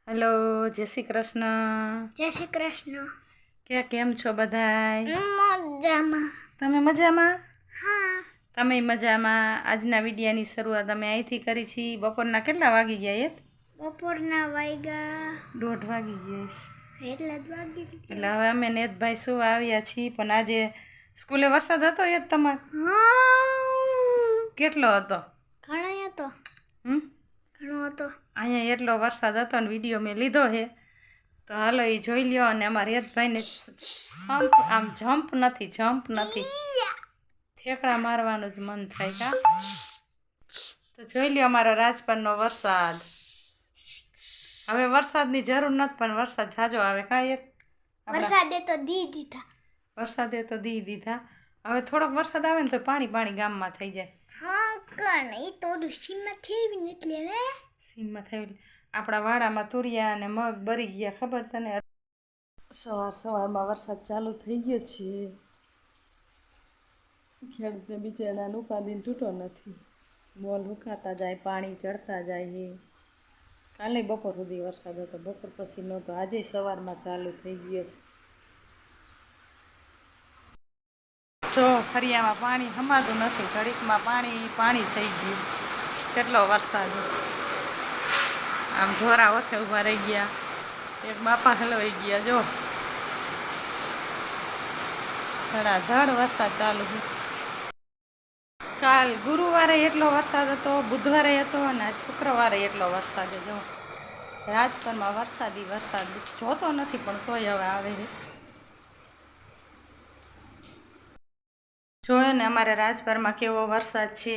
Hello, જય શ્રી કૃષ્ણ. જય શ્રી કૃષ્ણ. કેમ છો બધાય? મજામાં. તમે મજામાં? હા. તમે મજામાં? આજના વિડિયાની શરૂઆત અમે અહીંથી કરી છે. બપોરના કેટલા વાગી ગયા? બપોરના વાગ્યા 1:30 વાગી ગયા છે. એટલા જ વાગી એટલે હવે અમે નેતભાઈ સુવા આવ્યા છીએ. પણ આજે સ્કૂલે વરસાદ હતો? તમારે કેટલો હતો? ઘણો હતો. ઘણો હતો. અહીંયા એટલો વરસાદ હતો ને વિડીયો મેં લીધો છે, તો હાલો એ જોઈ લ્યો. અને અમારા યતભાઈને જમ્પ નથી ઠેકડા મારવાનું જ મન થાય કા. તો જોઈ લ્યો અમારો રાજપાનનો વરસાદ. હવે વરસાદની જરૂર નથી, પણ વરસાદ જાજો આવે કા. વરસાદે તો દી દીધા. હવે થોડોક વરસાદ આવે ને તો પાણી ગામમાં થઈ જાય. હા કણ એ થોડું સીમમાં થેવી ને એટલે સીમમાં થયેલી આપણા વાડામાં તુરિયા અને મગ બરી ગયા. ખબર તને? સવારમાં વરસાદ ચાલુ થઈ ગયો છે. ખેડૂતને બિચારાને ઉપાદીને તૂટો નથી. મોલ હુકાતા જાય, પાણી ચડતા જાય. કાલે બપોર સુધી વરસાદ હતો, બપોર પછી નહોતો. આજે સવારમાં ચાલુ થઈ ગયો છે. જો ફરિયામાં પાણી હમાતું નથી, ઘડીકમાં પાણી થઈ ગયું. કેટલો વરસાદ! આમ ઢોરા ઓથે ઊભા રહી ગયા, એક બાપા હલવાઈ ગયા. જો ધડાધડ વરસાદ ચાલુ છે. કાલ ગુરુવારે એટલો વરસાદ હતો, બુધવારે હતો, અને શુક્રવારે એટલો વરસાદ. જો રાજકોટમાં વરસાદ જોતો નથી, પણ તોય હવે આવે છે. જોયો ને અમારે રાજભરમાં કેવો વરસાદ છે.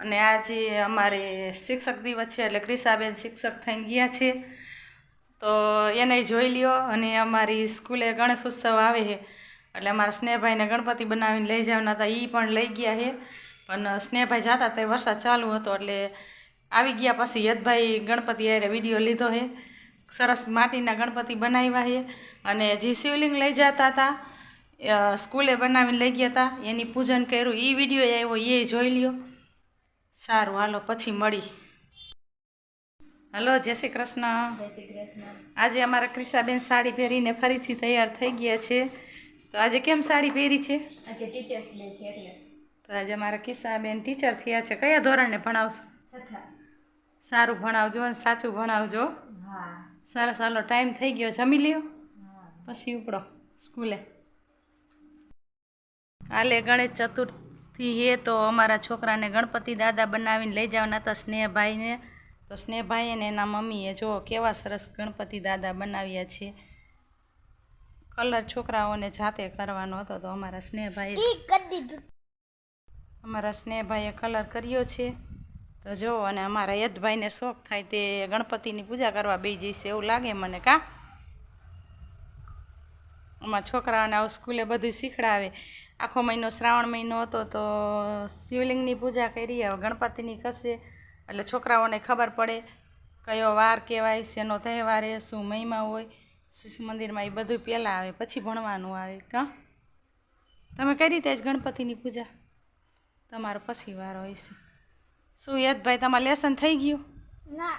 અને આજે અમારે શિક્ષક દિવસ છે, એટલે ક્રિશાબેન શિક્ષક થઈને ગયા છે, તો એને જોઈ લ્યો. અને અમારી સ્કૂલે ગણેશ ઉત્સવ આવે છે, એટલે અમારા સ્નેહભાઈને ગણપતિ બનાવીને લઈ જવાના હતા. એ પણ લઈ ગયા છે, પણ સ્નેહભાઈ જતા તે વરસાદ ચાલુ હતો એટલે આવી ગયા. પછી યદભાઈ ગણપતિ હારે વિડીયો લીધો છે. સરસ માટીના ગણપતિ બનાવ્યા છે. અને જે શિવલિંગ લઈ જતા હતા સ્કૂલે બનાવીને લઈ ગયા હતા, એની પૂજન કર્યું. એ વિડીયો આવ્યો, એ જોઈ લ્યો. સારું, હાલો પછી મળી. હલો, જય શ્રી કૃષ્ણ. જય શ્રી કૃષ્ણ. આજે અમારા ક્રિશાબેન સાડી પહેરીને ફરીથી તૈયાર થઈ ગયા છે. તો આજે કેમ સાડી પહેરી છે? આજે ટીચર્સ ડે છે એટલે. તો આજે અમારા ક્રિશાબેન ટીચર થયા છે. કયા ધોરણને ભણાવશો? 6ઠા. સારું ભણાવજો અને સાચું ભણાવજો. હા. સરસ, હાલો ટાઈમ થઈ ગયો, જમી લ્યો પછી ઉપડો સ્કૂલે. કાલે ગણેશ ચતુર્થી હે, તો અમારા છોકરાને ગણપતિ દાદા બનાવીને લઈ જવાના હતા સ્નેહભાઈને. તો સ્નેહભાઈ ને એના મમ્મીએ જો કેવા સરસ ગણપતિ દાદા બનાવ્યા છે. કલર છોકરાઓને જાતે કરવાનો હતો, તો અમારા સ્નેહભાઈએ કલર કર્યો છે. તો જો, અને અમારા યદભાઈને શોખ થાય તે ગણપતિની પૂજા કરવા બેસી જઈશે એવું લાગે મને કા. અમારા છોકરાઓને આવું સ્કૂલે બધું શીખડાવે. આખો મહિનો શ્રાવણ મહિનો હતો, તો શિવલિંગની પૂજા કરી, હવે ગણપતિની કરશે. એટલે છોકરાઓને ખબર પડે કયો વાર કહેવાય, શેનો તહેવાર એ, શું મહિમા હોય. શિશુ મંદિરમાં એ બધું પહેલાં આવે, પછી ભણવાનું આવે કા. તમે કઈ રીતે જ ગણપતિની પૂજા? તમારો પછી વાર હોય છે. શું યદભાઈ, તમારે લેસન થઈ ગયું? ના.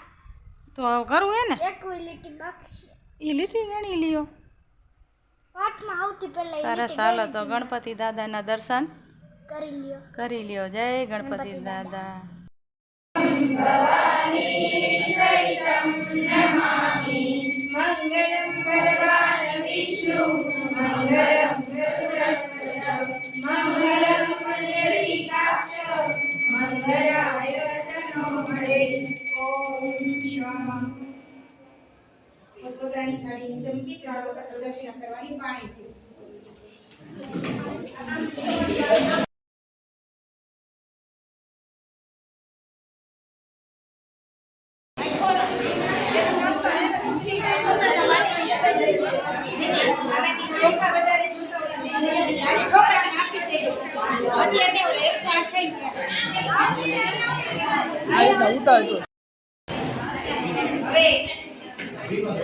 તો કરવું હે ને? એક લીટી બાકી છે. એ લીટી ગણી લ્યો. પાઠમાં આવતી પહેલા સરસ, હાલો તો ગણપતિ દાદાના દર્શન કરી લ્યો. જય ગણપતિ દાદા. પોતાની થાળી ચમકી 3 વખત પ્રદક્ષિણા કરવાની પાણીથી.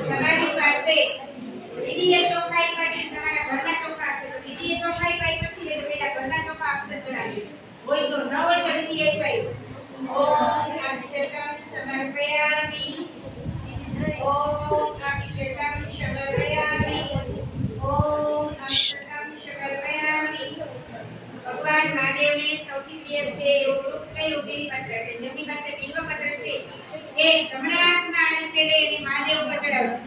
તમારી પાસે બીજી ચોખાઈ પછી તમારા ઘરના ચોખા હશે, તો બીજી ચોખાઈ પાઈ પછી લેજો. પેલા ઘરના ચોખા અક્ષર ચડાવી હોય તો, ન હોય તો બીજી એક પાઈ. ઓમ અક્ષરમ સમર્પયામિ. ઓમ અક્ષતમ સમર્પયામિ ઓમ અક્ષતમ સમર્પયામિ ભગવાન મહાદેવને સૌથી પ્રિય છે એવું વૃક્ષ કયું બિલીપત્ર એટલે જેમની પાસે બિલ્વપત્ર છે એ જમણા હાથમાં આ રીતે લઈ અને મહાદેવ પર ચડાવવું.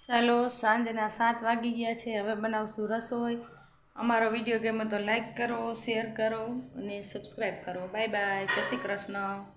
ચાલો સાંજના 7 વાગી ગયા છે. હવે બનાવશું રસોઈ. અમારો વિડીયો ગમે તો લાઈક કરો, શેર કરો અને સબસ્ક્રાઈબ કરો. Bye bye. જય શ્રી કૃષ્ણ.